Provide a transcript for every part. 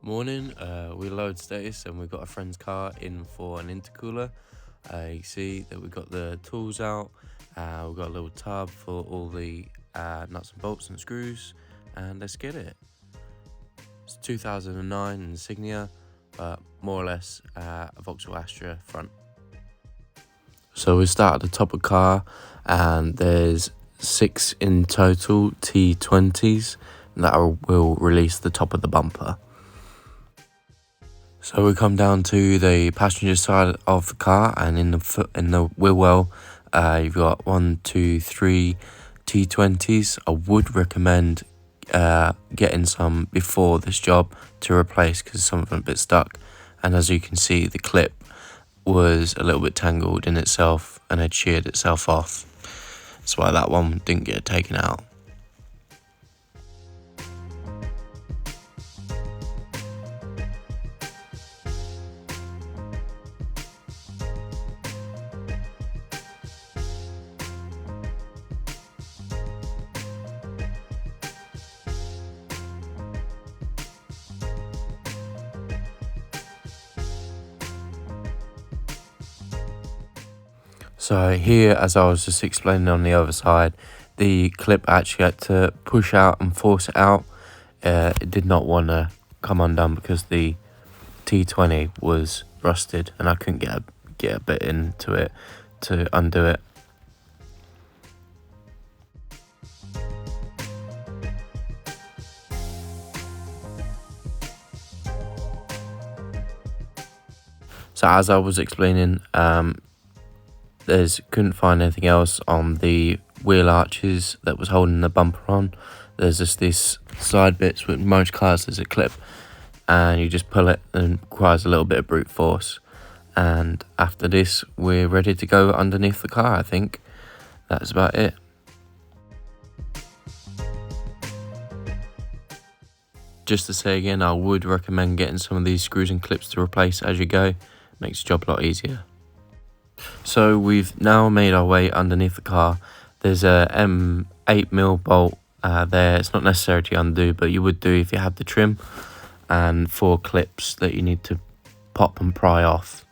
Morning, we load status and we've got a friend's car in for an intercooler. You see that we've got the tools out, we've got a little tub for all the nuts and bolts and screws, and let's get it. It's 2009 Insignia, but more or less a Vauxhall Astra front. So we start at the top of the car, and there's 6 in total T20s that will release the top of the bumper. So we come down to the passenger side of the car, and in the wheel well, you've got 1, 2, 3 T20s. I would recommend getting some before this job to replace, because some of them are a bit stuck. And as you can see, the clip was a little bit tangled in itself and had sheared itself off. That's why that one didn't get taken out. So here, as I was just explaining on the other side, the clip actually had to push out and force it out. It did not want to come undone because the T20 was rusted and I couldn't get a bit into it to undo it. So as I was explaining, couldn't find anything else on the wheel arches that was holding the bumper on. There's just these side bits with most cars there's a clip, and you just pull it, and it requires a little bit of brute force. And after this, we're ready to go underneath the car. I think that's about it. Just to say again, I would recommend getting some of these screws and clips to replace as you go. Makes the job a lot easier. So we've now made our way underneath the car. There's a 8mm bolt there. It's not necessary to undo, but you would do if you had the trim, and 4 clips that you need to pop and pry off.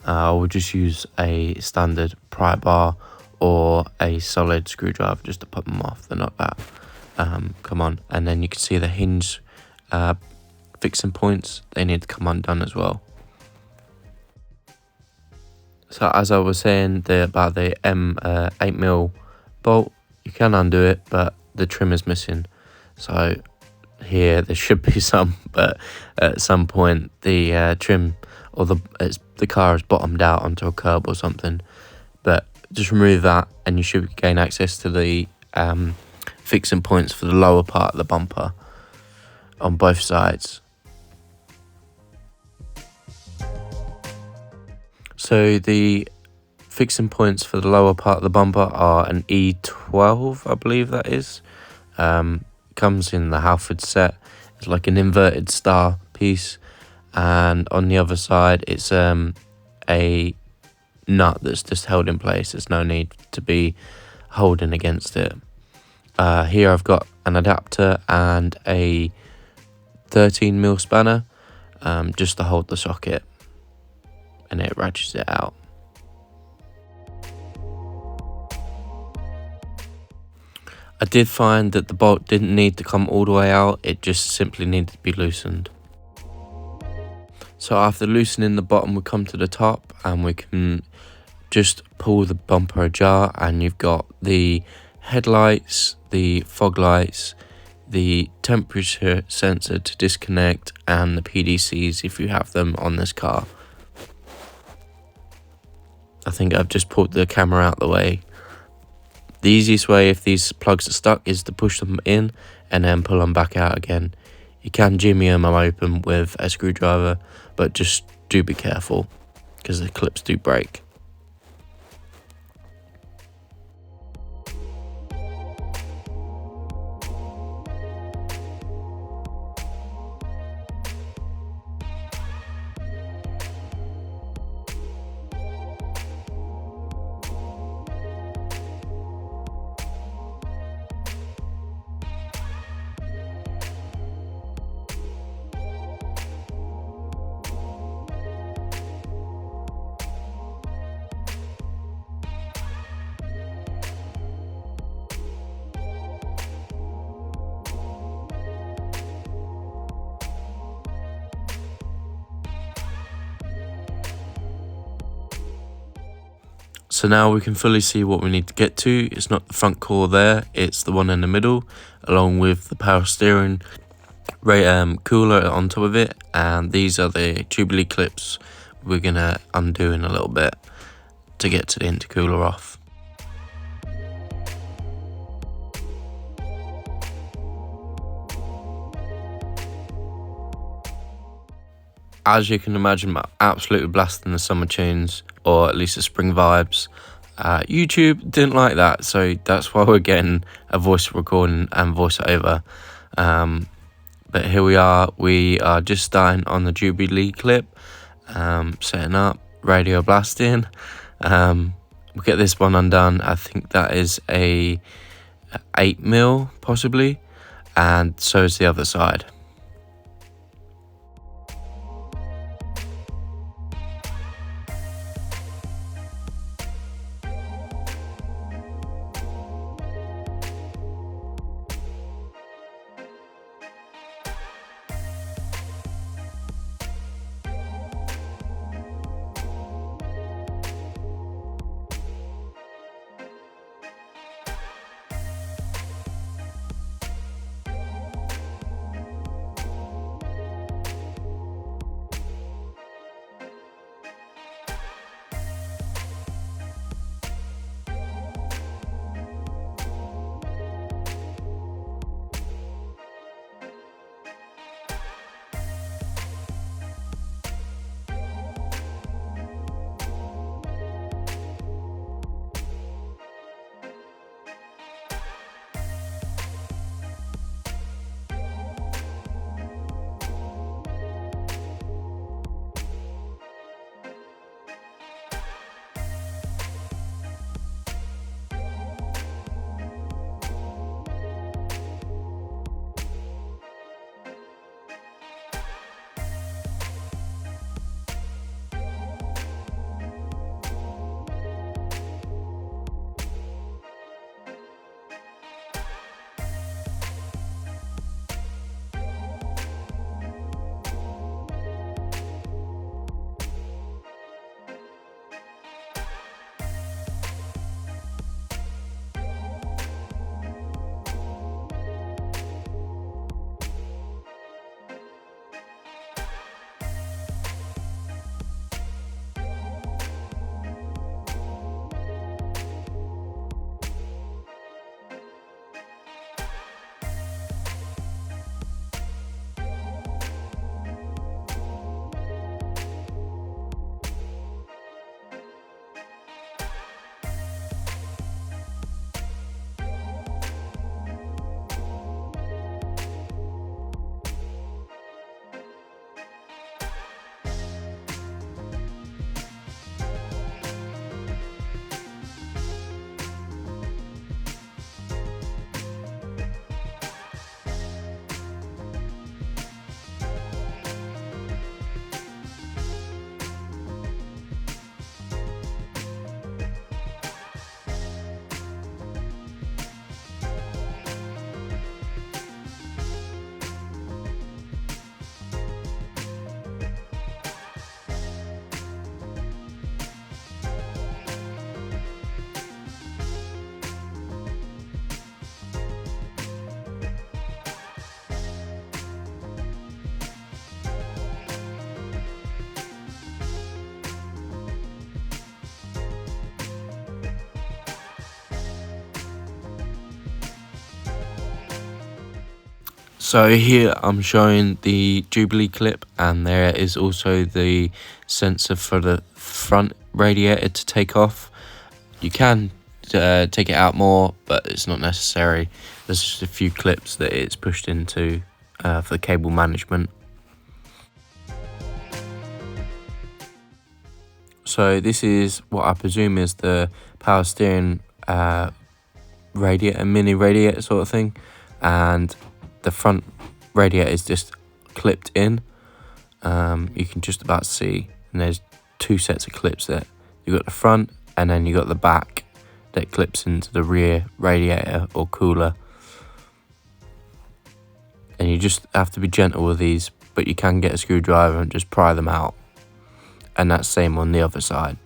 I would just use a standard pry bar or a solid screwdriver just to pop them off. They're not that come on. And then you can see the hinge fixing points, they need to come undone as well. So as I was saying about the 8mm bolt, you can undo it, but the trim is missing. So here there should be some, but at some point the trim or the car is bottomed out onto a curb or something. But just remove that and you should gain access to the fixing points for the lower part of the bumper on both sides. So the fixing points for the lower part of the bumper are an E12, I believe that is. Comes in the Halfords set. It's like an inverted star piece, and on the other side it's a nut that's just held in place. There's no need to be holding against it. Here I've got an adapter and a 13mm spanner just to hold the socket, and it ratchets it out. I did find that the bolt didn't need to come all the way out, it just simply needed to be loosened. So after loosening the bottom, we come to the top and we can just pull the bumper ajar, and you've got the headlights, the fog lights, the temperature sensor to disconnect, and the PDCs if you have them on this car. I think I've just pulled the camera out the way. The easiest way if these plugs are stuck is to push them in and then pull them back out again. You can jimmy them open with a screwdriver, but just do be careful because the clips do break. So now we can fully see what we need to get to. It's not the front core there, it's the one in the middle, along with the power steering cooler on top of it. And these are the Jubilee clips we're gonna undo in a little bit to get to the intercooler off. As you can imagine, I'm absolutely blasting the summer tunes, or at least the spring vibes. YouTube didn't like that, so that's why we're getting a voice recording and voiceover. But here we are just starting on the Jubilee clip, setting up, radio blasting. We'll get this one undone. I think that is a 8mm possibly, and so is the other side. So here I'm showing the Jubilee clip, and there is also the sensor for the front radiator to take off. You can take it out more, but it's not necessary. There's just a few clips that it's pushed into for the cable management. So this is what I presume is the power steering radiator, mini radiator sort of thing, and the front radiator is just clipped in. You can just about see, and there's two sets of clips there. You've got the front, and then you got the back that clips into the rear radiator or cooler. And you just have to be gentle with these, but you can get a screwdriver and just pry them out. And that's same on the other side.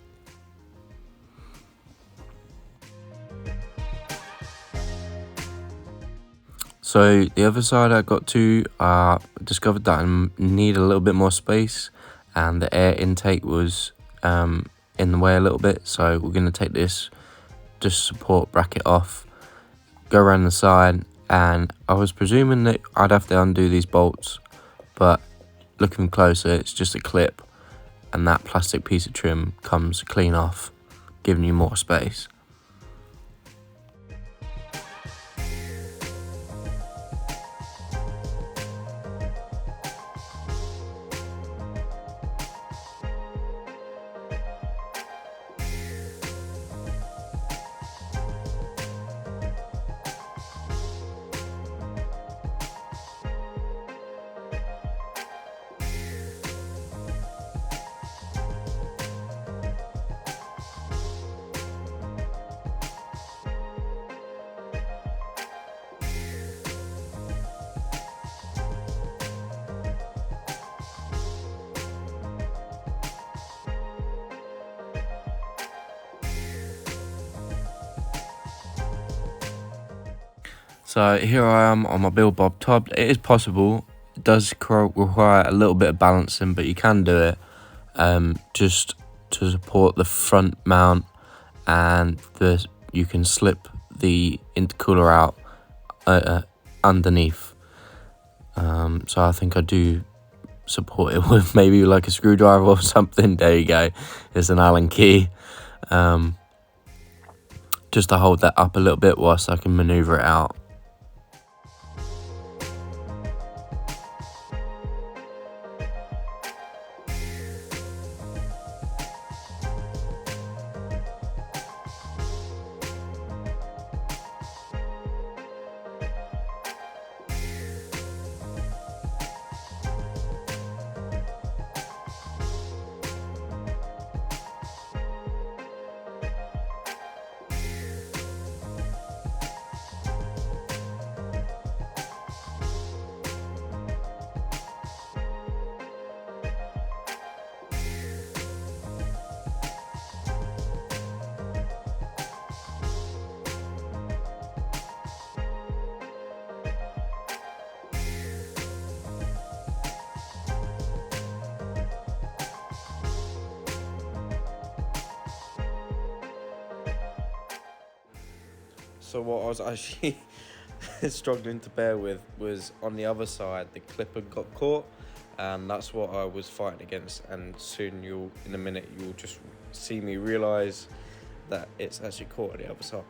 So the other side I got to, discovered that I need a little bit more space, and the air intake was in the way a little bit. So we're going to take this just support bracket off, go around the side, and I was presuming that I'd have to undo these bolts, but looking closer, it's just a clip, and that plastic piece of trim comes clean off, giving you more space. So here I am on my Bill Bob top. It is possible. It does require a little bit of balancing, but you can do it, just to support the front mount, and you can slip the intercooler out underneath. So I think I do support it with maybe like a screwdriver or something. There you go. It's an Allen key. Just to hold that up a little bit whilst I can maneuver it out. So what I was actually struggling to bear with was on the other side, the clipper got caught, and that's what I was fighting against. And soon in a minute, you'll just see me realise that it's actually caught on the other side.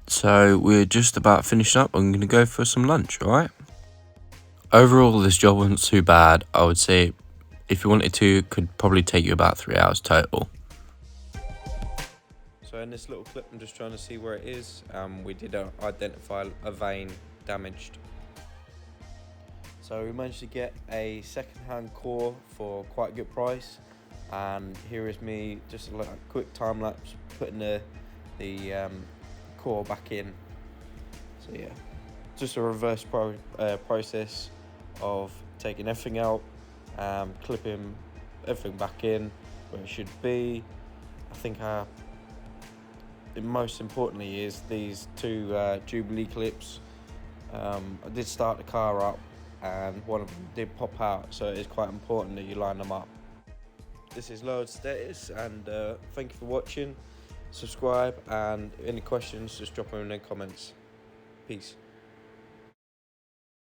So we're just about finished up. I'm going to go for some lunch, alright? Overall, this job wasn't too bad. I would say if you wanted to, it could probably take you about 3 hours total. So in this little clip, I'm just trying to see where it is. We did identify a vein damaged. So we managed to get a second-hand core for quite a good price. And here is me, just a quick time lapse, putting the core back in. So yeah, just a reverse process of taking everything out, clipping everything back in where it should be. I think most importantly is these two Jubilee clips. I did start the car up, and one of them did pop out, so it is quite important that you line them up. This is load status, and thank you for watching. Subscribe, and any questions just drop them in the comments. Peace.